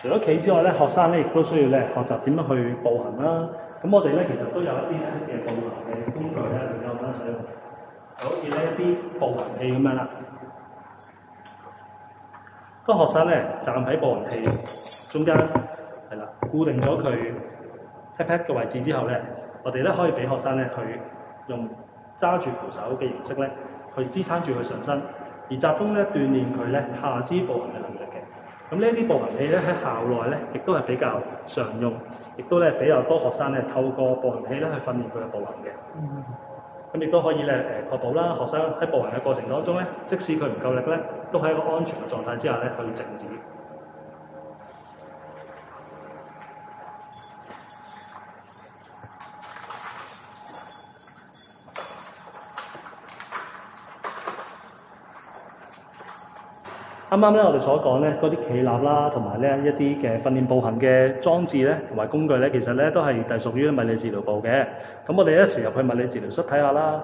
除咗企之外咧，學生咧亦都需要咧學習點樣去步行啦。咁我哋咧其實都有一啲咧嘅步行嘅工具咧，俾學生使用，就好似呢一啲步行器咁樣啦。當學生咧站喺步行器中間，係啦，固定咗佢 pat pat 嘅位置之後咧，我哋咧可以俾學生咧去用揸住扶手嘅形式咧，去支撐住佢上身，而集中咧鍛鍊佢咧下肢步行嘅能力嘅。咁呢啲步行器咧喺校內咧，亦都係比較常用，亦都咧比較多學生咧透過步行器咧去訓練佢嘅步行嘅。咁亦都可以咧確保啦，學生喺步行嘅過程當中咧，即使佢唔夠力咧，都喺一個安全嘅狀態之下咧去靜止。啱啱咧，我哋所講咧嗰啲企立啦，同埋咧一啲嘅訓練步行嘅裝置咧，同埋工具咧，其實咧都係隸屬於物理治療部嘅。咁我哋一齊入去物理治療室睇下啦。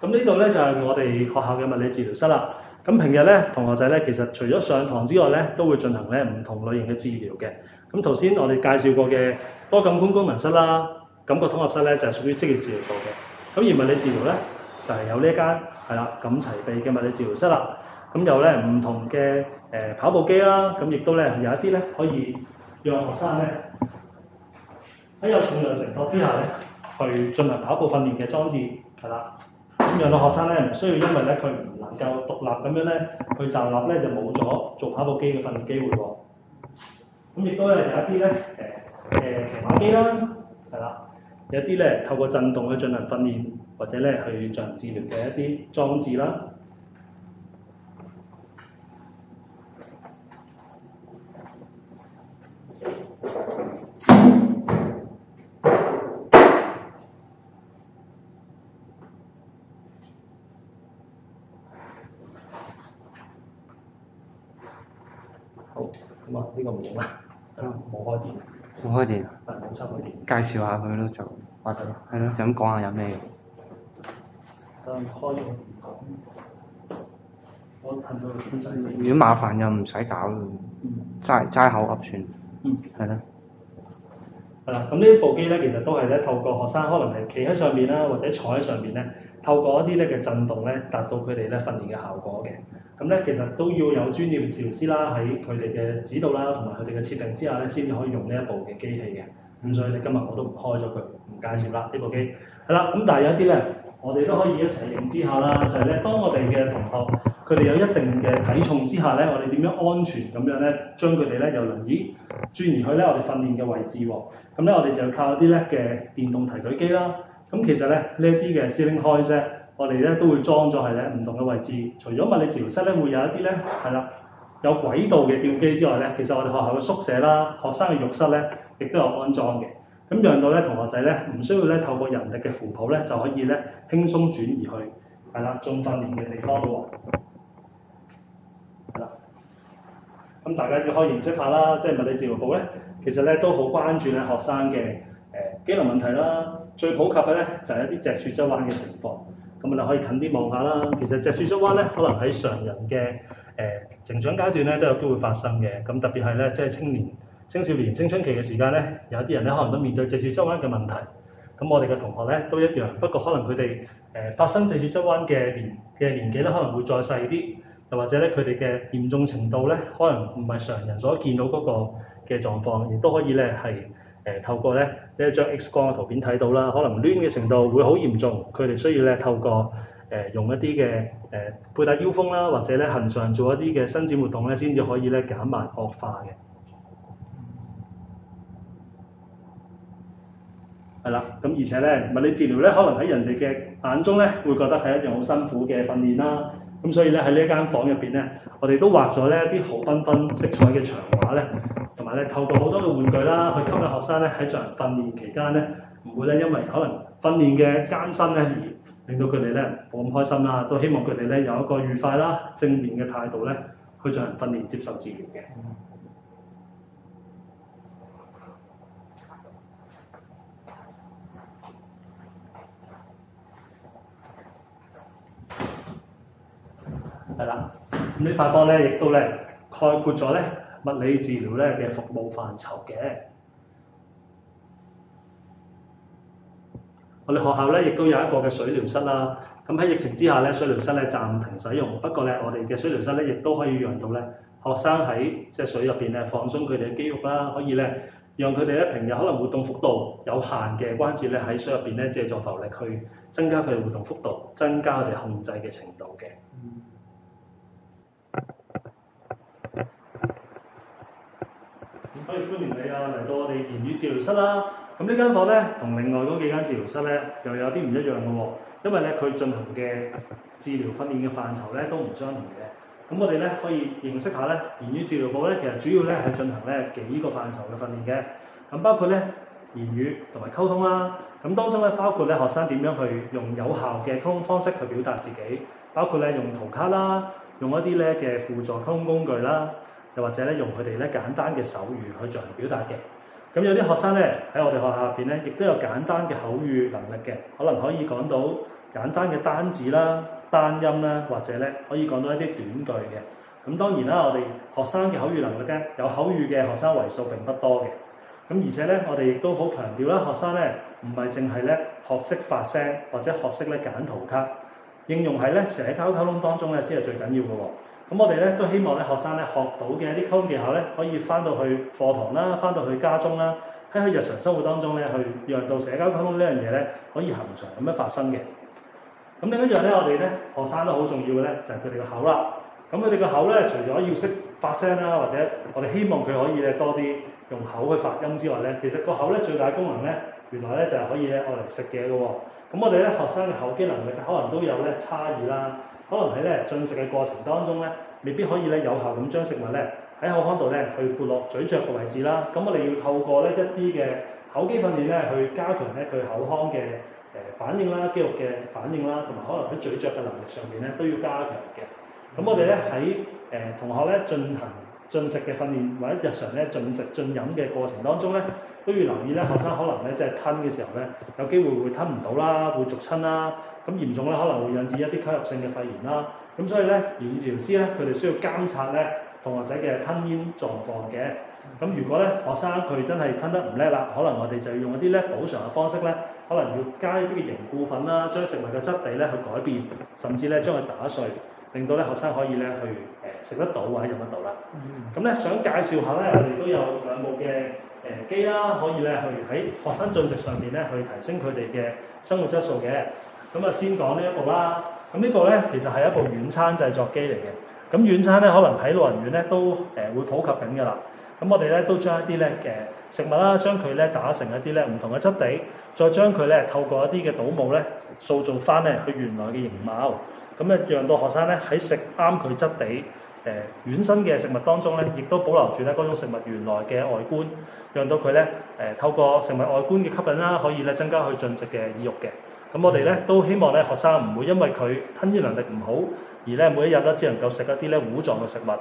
咁呢度咧就係我哋學校嘅物理治療室啦。咁平日咧，同學仔咧其實除咗上堂之外咧，都會進行咧唔同類型嘅治療嘅。咁頭先我哋介紹過嘅多感官功能室啦、感覺統合室咧，就係屬於職業治療部嘅。咁而物理治療咧，就係有呢一間係啦，咁齊備嘅物理治療室啦。咁有咧唔同嘅跑步機啦，咁亦都咧有一啲咧可以讓學生咧喺有重量承托之下咧，去進行跑步訓練嘅裝置係啦。咁讓到學生咧唔需要因為咧佢唔能夠獨立咁樣咧去站立咧，就冇咗做跑步機嘅訓練機會喎。咁亦都咧有一啲咧騎馬機啦，係啦。有啲咧透過震動去進行訓練，或者咧去進行治療嘅一啲裝置啦。好，咁啊呢個唔用啦，冇開電。冇開電，冇插開電。介紹下佢咯，就或者係咯，就咁講下有咩用。開咗個電我睇到個公仔。如果麻煩又唔使搞咯，齋口噏算。係咯。係啦，咁呢部機咧，其實都係咧透過學生可能係企喺上面啦，或者坐喺上面咧，透過一啲咧嘅震動咧，達到佢哋咧訓練嘅效果嘅。咁咧其實都要有專業嘅治療師啦，喺佢哋嘅指導啦，同埋佢哋嘅設定之下咧，先至可以用呢一部嘅機器嘅。咁所以你今日我都唔開咗佢，唔介紹啦呢部機。係啦，咁但係有一啲咧，我哋都可以一齊認知下啦，就係咧，當我哋嘅同學佢哋有一定嘅體重之下咧，我哋點樣安全咁樣咧，將佢哋咧由輪椅轉移去咧我哋訓練嘅位置喎。咁咧我哋就要靠一啲咧嘅電動提舉機啦。咁其實咧呢一啲嘅 ceiling hoist 咧，我哋咧都會裝咗係咧唔同嘅位置。除咗物理治療室咧會有一啲咧係啦有軌道嘅吊機之外咧，其實我哋學校嘅宿舍啦、學生嘅浴室咧，亦都有安裝嘅。咁讓到咧同學仔咧唔需要咧透過人力嘅扶抱咧，就可以咧輕鬆轉移去係啦進訓練嘅地方咯喎。係啦，咁大家要可以認識下啦，即係物理治療部咧，其實咧都好關注咧學生嘅機能問題啦。最普及嘅咧就係一啲脊柱側彎嘅情況。咁我哋可以近啲望下啦。其實脊柱側彎咧，可能喺常人嘅成長階段咧都有機會發生嘅。咁特別係咧，即係青少年青春期嘅時間咧，有啲人咧可能都面對脊柱側彎嘅問題。咁我哋嘅同學咧都一樣，不過可能佢哋發生脊柱側彎嘅年紀咧可能會再細啲，又或者咧佢哋嘅嚴重程度咧可能唔係常人所見到嗰個嘅狀況，亦都可以咧係透過咧呢一張 X 光嘅圖片睇到啦，可能攣嘅程度會好嚴重，佢哋需要咧透過用一啲嘅佩戴腰封啦，或者咧恆常做一啲嘅伸展活動咧，先至可以咧減慢惡化嘅。係啦，咁而且咧物理治療咧，可能喺人哋嘅眼中咧，會覺得係一樣好辛苦嘅訓練啦。咁所以咧喺呢一間房入邊咧，我哋都畫咗咧一啲好繽紛色彩嘅牆畫咧，同埋咧透過好多嘅玩具啦，去吸引學生咧喺進行訓練期間咧，唔會咧因為可能訓練嘅艱辛咧而令到佢哋咧冇咁開心啦。都希望佢哋咧有一個愉快啦、正面嘅態度咧去進行訓練、接受治療嘅。係啦，咁呢塊波咧，亦都咧概括咗咧物理治療咧嘅服務範疇嘅。我哋學校咧亦都有一個嘅水療室啦。咁喺疫情之下咧，水療室咧暫停使用。不過咧，我哋嘅水療室咧亦都可以讓到咧學生喺即係水入邊咧放鬆佢哋嘅肌肉啦，可以咧讓佢哋咧平日可能活動幅度有限嘅關節咧喺水入邊咧借助浮力去增加佢哋活動幅度，增加佢哋控制嘅程度嘅。所以歡迎你啊嚟到我哋言語治療室啦。咁呢間房咧同另外嗰幾間治療室咧又有啲唔一樣嘅喎，因為咧佢進行嘅治療訓練嘅範疇咧都唔相同嘅。咁我哋咧可以認識下咧言語治療部咧，其實主要咧係進行咧幾個範疇嘅訓練嘅。咁包括咧言語同埋溝通啦。咁當中咧包括咧學生點樣去用有效嘅溝通方式去表達自己，包括咧用圖卡啦，用一啲咧嘅輔助溝通工具啦，又或者咧用佢哋咧簡單嘅手語去進行表達嘅。咁有啲學生咧喺我哋學校入邊咧，亦都有簡單嘅口語能力嘅，可能可以講到簡單嘅單字啦、單音啦，或者咧可以講到一啲短句嘅。咁當然啦，我哋學生嘅口語能力咧，有口語嘅學生為數並不多嘅。咁而且咧，我哋亦都好強調啦，學生咧唔係淨係咧學識發聲或者學識咧揀圖卡，應用喺咧社交溝通當中咧先係最緊要嘅喎。咁我哋咧都希望咧學生咧學到嘅一啲溝通技巧咧，可以翻到去課堂啦，翻到去家中啦，喺佢日常生活當中咧，去讓到社交溝通呢樣嘢咧可以恆常咁樣發生嘅。咁另一樣咧，我哋咧學生都好重要嘅咧，就係佢哋個口啦。咁佢哋個口咧，除咗要識發聲啦，或者我哋希望佢可以咧多啲用口去發音之外咧，其實個口咧最大功能咧，原來咧就係可以咧愛嚟食嘢嘅喎。咁我哋咧學生嘅口肌能力可能都有咧差異啦。可能喺咧進食嘅過程當中咧，未必可以咧有效咁將食物咧喺口腔度咧去撥落咀嚼嘅位置啦。咁我哋要透過咧一啲嘅口肌訓練咧，去加強咧佢口腔嘅反應啦、肌肉嘅反應啦，同埋可能喺咀嚼嘅能力上面咧都要加強嘅。咁我哋咧喺同學咧進行進食嘅訓練或者日常咧進食進飲嘅過程當中咧，都要留意咧學生可能咧即係吞嘅時候咧，有機會吞唔到啦，會續親啦。咁嚴重咧可能會引致一啲吸入性嘅肺炎啦。咁所以咧言語治療師咧佢哋需要監察咧同學仔嘅吞咽狀況嘅。咁如果咧學生佢真係吞得唔叻啦，可能我哋就要用一啲咧補償嘅方式咧，可能要加一啲嘅凝固粉啦，將食物嘅質地咧去改變，甚至咧將佢打碎，令到咧學生可以咧去食得到或者飲得到啦。咁咧想介紹下咧，我哋都有兩部嘅機啦，可以咧去喺學生進食上邊咧去提升佢哋嘅生活質素嘅。咁啊先講呢一部啦。咁呢部咧其實係一部軟餐製作機嚟嘅。咁軟餐咧可能喺老人院咧都會普及緊㗎啦。咁我哋咧都將一啲咧嘅食物啦，將佢咧打成一啲咧唔同嘅質地，再將佢咧透過一啲嘅倒模咧塑造翻咧佢原來嘅形貌。咁咧讓到學生咧喺食啱佢質地軟身嘅食物當中咧，亦都保留住咧嗰種食物原來嘅外觀，讓到佢咧透過食物外觀嘅吸引啦，可以咧增加佢進食嘅意欲嘅。咁我哋咧都希望咧學生唔會因為佢吞咽能力唔好，而咧每一日咧只能夠食一啲咧糊狀嘅食物。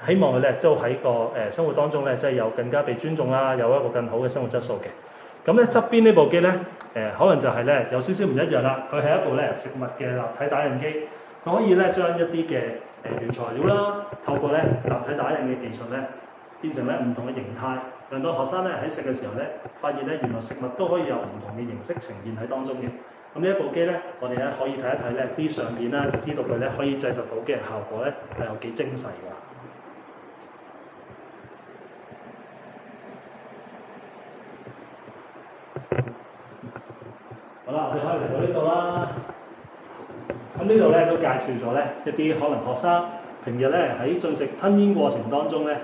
希望佢咧都喺個生活當中咧，即係有更加被尊重啦，有一個更好嘅生活質素嘅。咁咧側邊呢部機咧可能就係咧有少少唔一樣啦。佢係一部咧食物嘅立體打印機，佢可以咧將一啲嘅原材料啦，透過咧立體打印嘅技術咧，變成咧唔同嘅形態，讓到學生咧喺食嘅時候咧，發現咧原來食物都可以有唔同嘅形式呈現喺當中嘅。咁呢一部機咧，我哋咧可以睇一睇咧啲相片啦，就知道佢咧可以製作到嘅效果咧係有幾精細㗎。好啦，我哋可以嚟到呢度啦。咁呢度咧都介紹咗咧一啲可能學生平日咧喺進食吞咽過程當中咧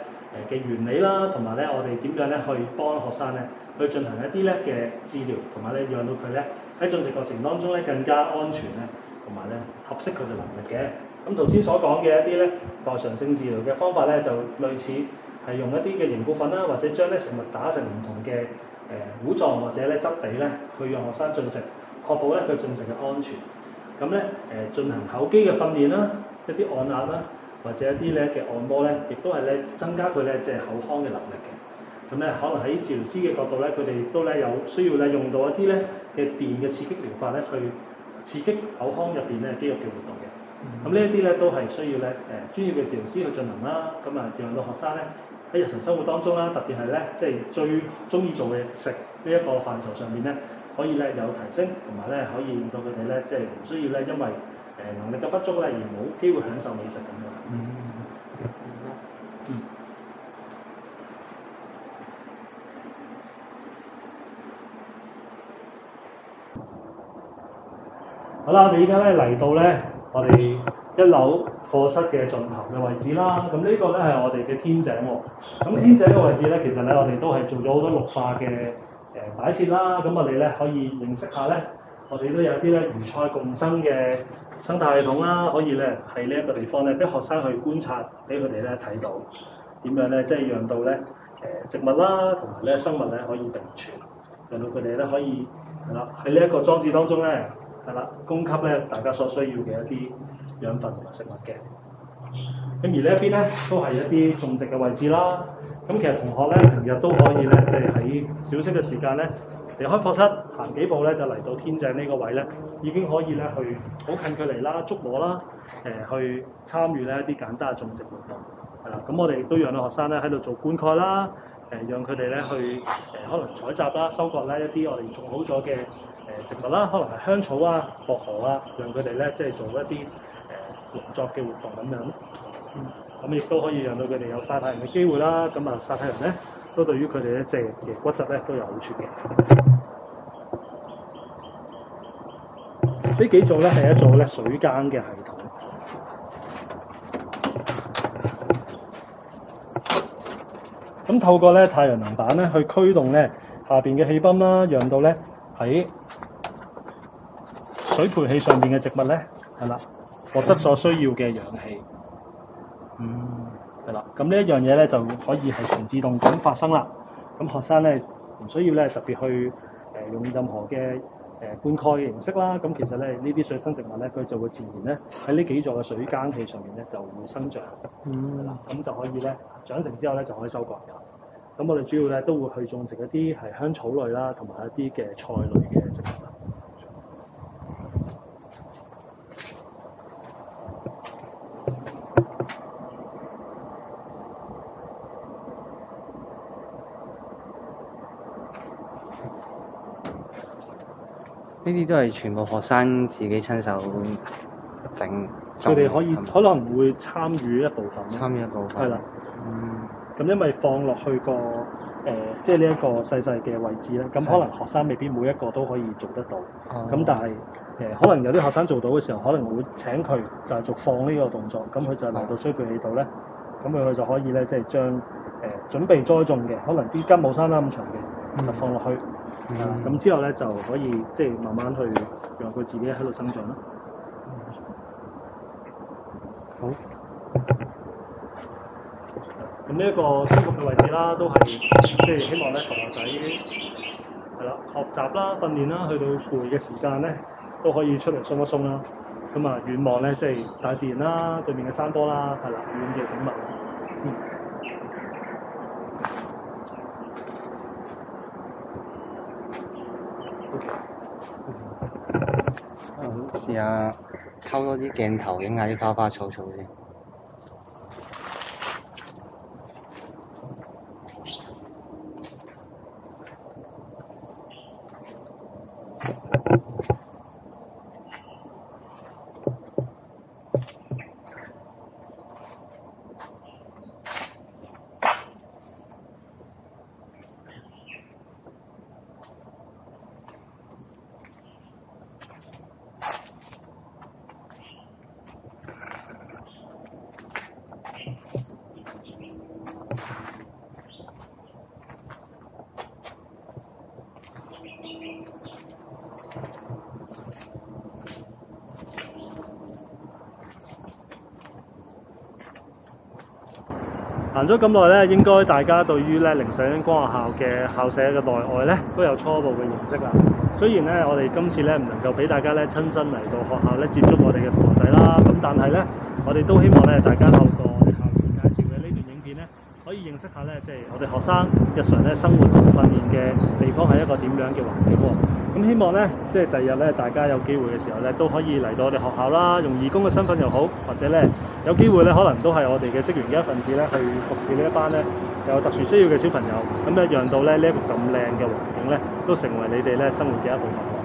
嘅原理啦，同埋咧我哋點樣咧去幫學生咧去進行一啲咧嘅治療，同埋咧讓到佢咧喺進食過程當中咧更加安全咧，同埋咧合適佢嘅能力嘅。咁頭先所講嘅一啲咧代償性治療嘅方法咧，就類似係用一啲嘅凝固粉啦，或者將咧食物打成唔同嘅糊狀或者咧質地咧，去讓學生進食，確保咧佢進食嘅安全。咁咧進行口肌嘅訓練啦，一啲按壓啦，或者一啲咧嘅按摩咧，亦都係咧增加佢咧即係口腔嘅能力嘅。咁咧可能喺治療師嘅角度咧，佢哋亦都咧有需要咧用到一啲咧嘅電嘅刺激療法咧，去刺激口腔入邊咧肌肉嘅活動嘅。咁呢一啲咧都係需要咧專業嘅治療師去進行啦。咁啊，讓到學生咧喺日常生活當中啦，特別係咧即係最中意做嘅食呢一個範疇上面咧，可以咧有提升，同埋咧可以令到佢哋咧即係唔需要咧因為能力嘅不足咧而冇機會享受美食咁樣。好啦，我哋而家咧嚟到咧我哋1樓課室嘅盡頭嘅位置啦。咁呢個咧係我哋嘅天井喎。咁天井嘅位置咧，其實咧我哋都係做咗好多綠化嘅擺設啦。咁我哋咧可以認識下咧，我哋都有啲咧魚菜共生嘅生態系統啦。可以咧喺呢一個地方咧，俾學生去觀察，俾佢哋咧睇到點樣咧，即係讓到咧植物啦同埋咧生物咧可以並存，讓到佢哋咧可以係啦喺呢一個裝置當中咧。係啦，供給咧大家所需要嘅一啲養分同埋食物嘅。咁而呢一邊咧都係一啲種植嘅位置啦。咁其實同學咧平日都可以咧，即係喺小息嘅時間咧離開課室行幾步咧，就嚟到天井呢個位咧，已經可以咧去好近距離啦、捉摸啦，去參與咧一啲簡單嘅種植活動。係啦，咁我哋亦都讓到學生咧喺度做灌溉啦，讓佢哋咧去可能採集啦、收割咧一啲我哋種好咗嘅植物啦，可能係香草啊、薄荷啊，讓佢哋咧即係做一啲農作嘅活動咁樣。咁亦都可以讓到佢哋有曬太陽嘅機會啦。咁啊，曬太陽咧都對於佢哋咧即係嘅骨質咧都有好處嘅。呢幾組咧係一組咧水耕嘅系統。咁透過咧太陽能板咧去驅動咧下邊嘅氣泵啦，讓到咧喺水培器上邊嘅植物咧係啦，獲得所需要嘅氧氣。係啦，咁呢一樣嘢咧就可以係全自動咁發生啦。咁學生咧唔需要咧特別去用任何嘅灌溉嘅形式啦。咁其實咧呢啲水生植物咧佢就會自然咧喺呢幾座嘅水耕器上面咧就會生長。係啦，咁就可以咧長成之後咧就可以收割㗎。咁我哋主要咧都會去種植一啲係香草類啦，同埋一啲嘅菜類嘅植物啦。呢啲都係全部學生自己親手整。佢哋可能會參與一部分。參與一部分。係啦。咁因為放落去個即係呢一個細細嘅位置咧，咁可能學生未必每一個都可以做得到。咁但係可能有啲學生做到嘅時候，可能會請佢就係做放呢個動作，咁佢就嚟到水培器度咧，咁佢就可以咧即係將準備栽種嘅，可能啲根冇生得咁長嘅，就放落去。咁之後咧就可以即係慢慢去讓佢自己喺度生長啦。好。咁呢一個舒服嘅位置啦，都係即係希望咧同學仔係啦學習啦、訓練啦，去到攰嘅時間咧都可以出嚟鬆一鬆啦。咁啊遠望咧即係大自然啦，對面嘅山坡啦，係啦遠嘅景物。試下偷多啲鏡頭影下啲花花草草先。行咗咁耐咧，應該大家對於咧靈實恩光學校嘅校舍嘅內外咧都有初步嘅認識啦。雖然咧我哋今次咧唔能夠俾大家咧親身嚟到學校咧接觸我哋嘅同學仔啦，咁但係咧我哋都希望咧大家透過我哋校園介紹嘅呢段影片咧，可以認識下咧即係我哋學生日常咧生活同訓練嘅地方係一個點樣嘅環境喎。咁希望咧，即係第日咧，大家有機會嘅時候咧，都可以嚟到我哋學校啦，用義工嘅身份又好，或者咧有機會咧，可能都係我哋嘅職員嘅一份子咧，去服侍呢一班咧有特殊需要嘅小朋友，咁咧讓到咧呢一個咁靚嘅環境咧，都成為你哋咧生活嘅一部分。